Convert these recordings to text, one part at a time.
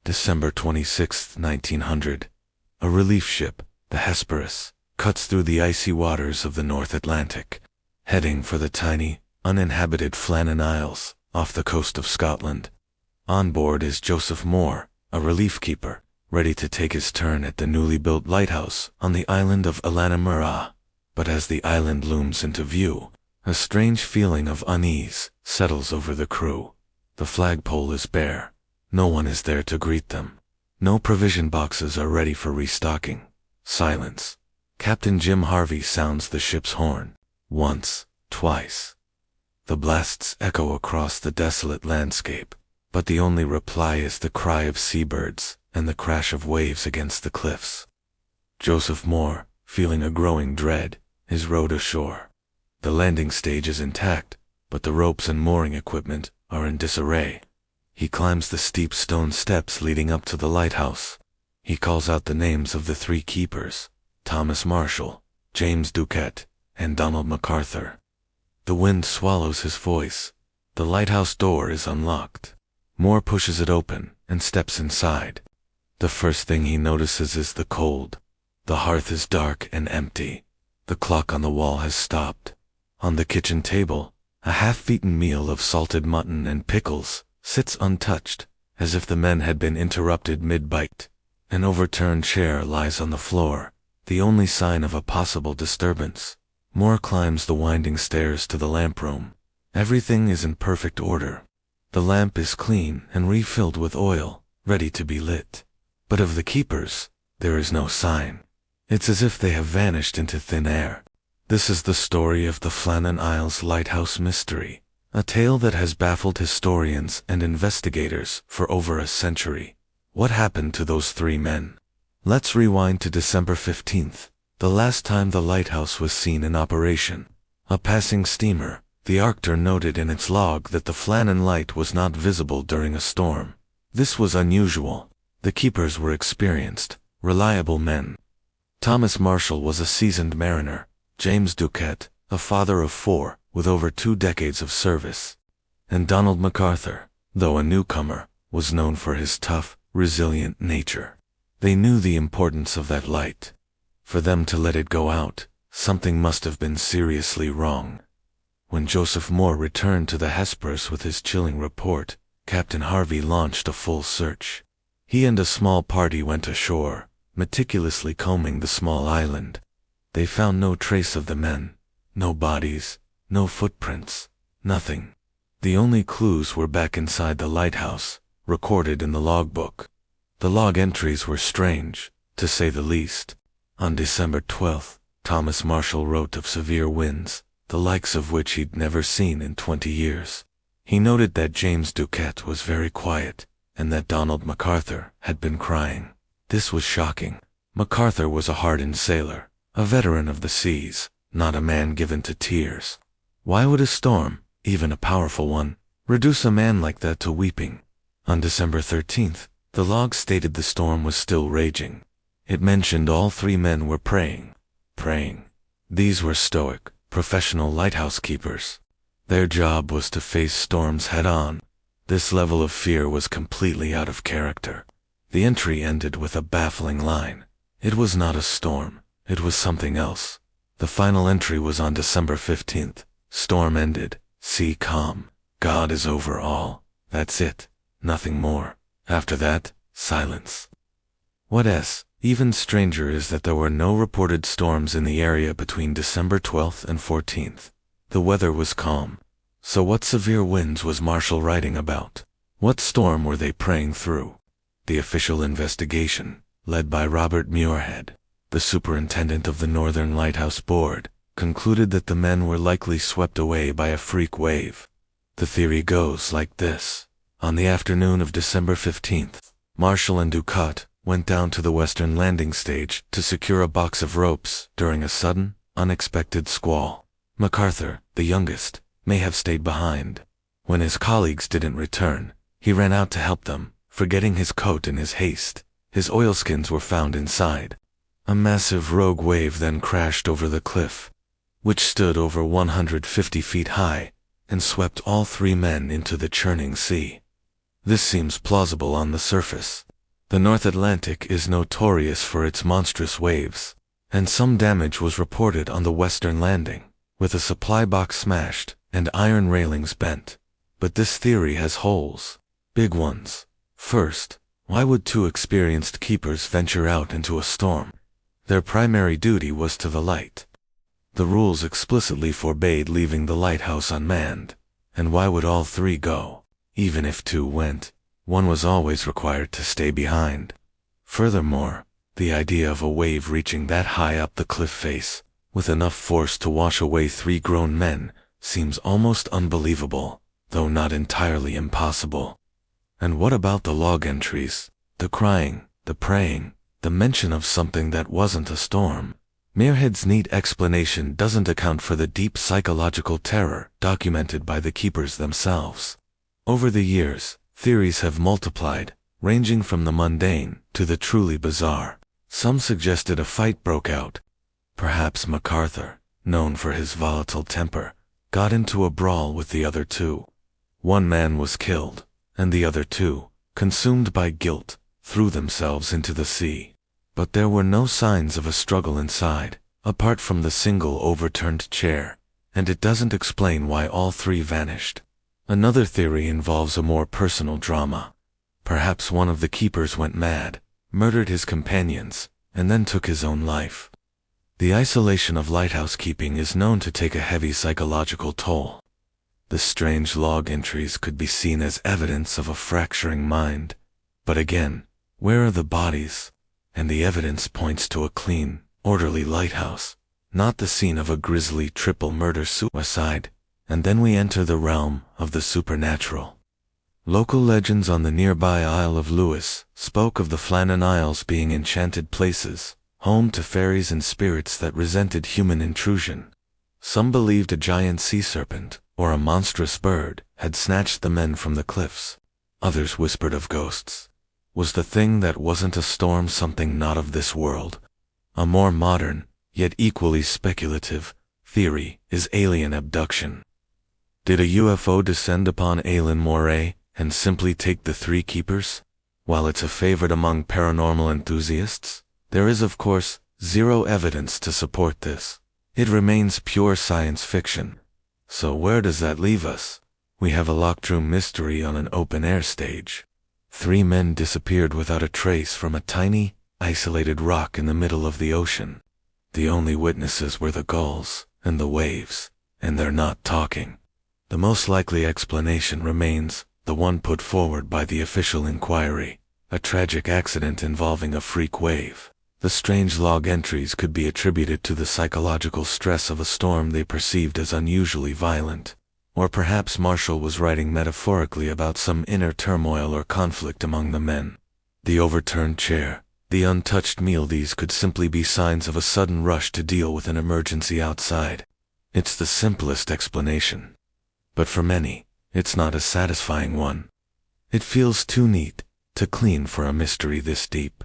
December 26, 1900. A relief ship, the Hesperus, cuts through the icy waters of the North Atlantic, heading for the tiny, uninhabited Flannan Isles, off the coast of Scotland. On board is Joseph Mòr, a relief keeper, ready to take his turn at the newly built lighthouse on the island of Eilean Mòr. But as the island looms into view, a strange feeling of unease settles over the crew. The flagpole is bare. No one is there to greet them. No provision boxes are ready for restocking. Silence. Captain Jim Harvey sounds the ship's horn. Once, twice. The blasts echo across the desolate landscape, but the only reply is the cry of seabirds and the crash of waves against the cliffs. Joseph Mòr, feeling a growing dread, is rowed ashore. The landing stage is intact, but the ropes and mooring equipment are in disarray. He climbs the steep stone steps leading up to the lighthouse. He calls out the names of the three keepers, Thomas Marshall, James Ducat, and Donald McArthur. The wind swallows his voice. The lighthouse door is unlocked. Mòr pushes it open and steps inside. The first thing he notices is the cold. The hearth is dark and empty. The clock on the wall has stopped. On the kitchen table, a half-eaten meal of salted mutton and pickles sits untouched, as if the men had been interrupted mid-bite. An overturned chair lies on the floor, the only sign of a possible disturbance. Mòr climbs the winding stairs to the lamp room. Everything is in perfect order. The lamp is clean and refilled with oil, ready to be lit. But of the keepers, there is no sign. It's as if they have vanished into thin air. This is the story of the Flannan Isles Lighthouse Mystery, a tale that has baffled historians and investigators for over a century. What happened to those three men? Let's rewind to December 15th, the last time the lighthouse was seen in operation. A passing steamer, the Arctur, noted in its log that the Flannan light was not visible during a storm. This was unusual. The keepers were experienced, reliable men. Thomas Marshall was a seasoned mariner. James Ducat, a father of four, with over 2 decades of service. And Donald McArthur, though a newcomer, was known for his tough, resilient nature. They knew the importance of that light. For them to let it go out, something must have been seriously wrong. When Joseph Mòr returned to the Hesperus with his chilling report, Captain Harvey launched a full search. He and a small party went ashore, meticulously combing the small island. They found no trace of the men, no bodies, no footprints, nothing. The only clues were back inside the lighthouse, recorded in the logbook. The log entries were strange, to say the least. On December 12th, Thomas Marshall wrote of severe winds, the likes of which he'd never seen in 20 years. He noted that James Ducat was very quiet, and that Donald McArthur had been crying. This was shocking. McArthur was a hardened sailor, a veteran of the seas, not a man given to tears. Why would a storm, even a powerful one, reduce a man like that to weeping? On December 13th, the log stated the storm was still raging. It mentioned all three men were praying. These were stoic, professional lighthouse keepers. Their job was to face storms head-on. This level of fear was completely out of character. The entry ended with a baffling line. It was not a storm. It was something else. The final entry was on December 15th. Storm ended. Sea calm. God is over all. That's it. Nothing more. After that, silence. What's even stranger is that there were no reported storms in the area between December 12th and 14th. The weather was calm. So what severe winds was Marshall writing about? What storm were they praying through? The official investigation, led by Robert Muirhead, the superintendent of the Northern Lighthouse Board, concluded that the men were likely swept away by a freak wave. The theory goes like this. On the afternoon of December 15th, Marshall and Ducat went down to the western landing stage to secure a box of ropes during a sudden, unexpected squall. McArthur, the youngest, may have stayed behind. When his colleagues didn't return, he ran out to help them, forgetting his coat in his haste. His oilskins were found inside. A massive rogue wave then crashed over the cliff, which stood over 150 feet high, and swept all three men into the churning sea. This seems plausible on the surface. The North Atlantic is notorious for its monstrous waves, and some damage was reported on the western landing, with a supply box smashed and iron railings bent. But this theory has holes. Big ones. First, why would two experienced keepers venture out into a storm? Their primary duty was to the light. The rules explicitly forbade leaving the lighthouse unmanned. And why would all three go? Even if two went, one was always required to stay behind. Furthermore, the idea of a wave reaching that high up the cliff face, with enough force to wash away three grown men, seems almost unbelievable, though not entirely impossible. And what about the log entries? The crying, the praying, the mention of something that wasn't a storm? Muirhead's neat explanation doesn't account for the deep psychological terror documented by the keepers themselves. Over the years, theories have multiplied, ranging from the mundane to the truly bizarre. Some suggested a fight broke out. Perhaps McArthur, known for his volatile temper, got into a brawl with the other two. One man was killed, and the other two, consumed by guilt, threw themselves into the sea. But there were no signs of a struggle inside, apart from the single overturned chair, and it doesn't explain why all three vanished. Another theory involves a more personal drama. Perhaps one of the keepers went mad, murdered his companions, and then took his own life. The isolation of lighthouse keeping is known to take a heavy psychological toll. The strange log entries could be seen as evidence of a fracturing mind. But again, where are the bodies? And the evidence points to a clean, orderly lighthouse, not the scene of a grisly triple murder-suicide. And then we enter the realm of the supernatural. Local legends on the nearby Isle of Lewis spoke of the Flannan Isles being enchanted places, home to fairies and spirits that resented human intrusion. Some believed a giant sea serpent, or a monstrous bird, had snatched the men from the cliffs. Others whispered of ghosts. Was the thing that wasn't a storm something not of this world? A more modern, yet equally speculative, theory is alien abduction. Did a UFO descend upon Eilean Mòr and simply take the three keepers? While it's a favorite among paranormal enthusiasts, there is of course zero evidence to support this. It remains pure science fiction. So where does that leave us? We have a locked room mystery on an open-air stage. 3 men disappeared without a trace from a tiny, isolated rock in the middle of the ocean. The only witnesses were the gulls and the waves, and they're not talking. The most likely explanation remains the one put forward by the official inquiry, a tragic accident involving a freak wave. The strange log entries could be attributed to the psychological stress of a storm they perceived as unusually violent. Or perhaps Marshall was writing metaphorically about some inner turmoil or conflict among the men. The overturned chair, the untouched meal, these could simply be signs of a sudden rush to deal with an emergency outside. It's the simplest explanation. But for many, it's not a satisfying one. It feels too neat, too clean for a mystery this deep.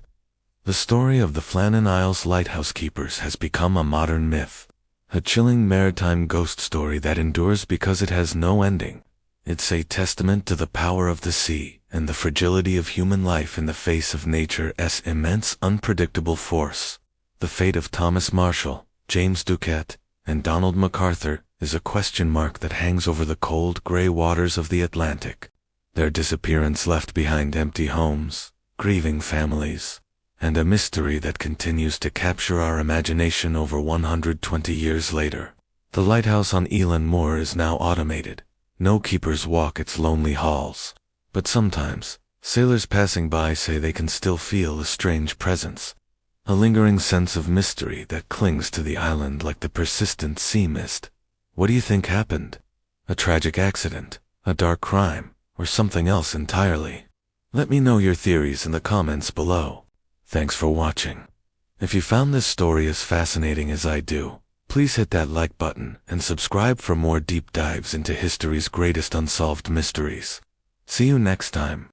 The story of the Flannan Isles Lighthouse keepers has become a modern myth, a chilling maritime ghost story that endures because it has no ending. It's a testament to the power of the sea and the fragility of human life in the face of nature's immense unpredictable force. The fate of Thomas Marshall, James Ducat, and Donald McArthur is a question mark that hangs over the cold gray waters of the Atlantic. Their disappearance left behind empty homes, grieving families, and a mystery that continues to capture our imagination over 120 years later. The lighthouse on Eilean Mòr is now automated. No keepers walk its lonely halls. But sometimes, sailors passing by say they can still feel a strange presence, a lingering sense of mystery that clings to the island like the persistent sea mist. What do you think happened? A tragic accident, a dark crime, or something else entirely? Let me know your theories in the comments below. Thanks for watching. If you found this story as fascinating as I do, please hit that like button and subscribe for more deep dives into history's greatest unsolved mysteries. See you next time.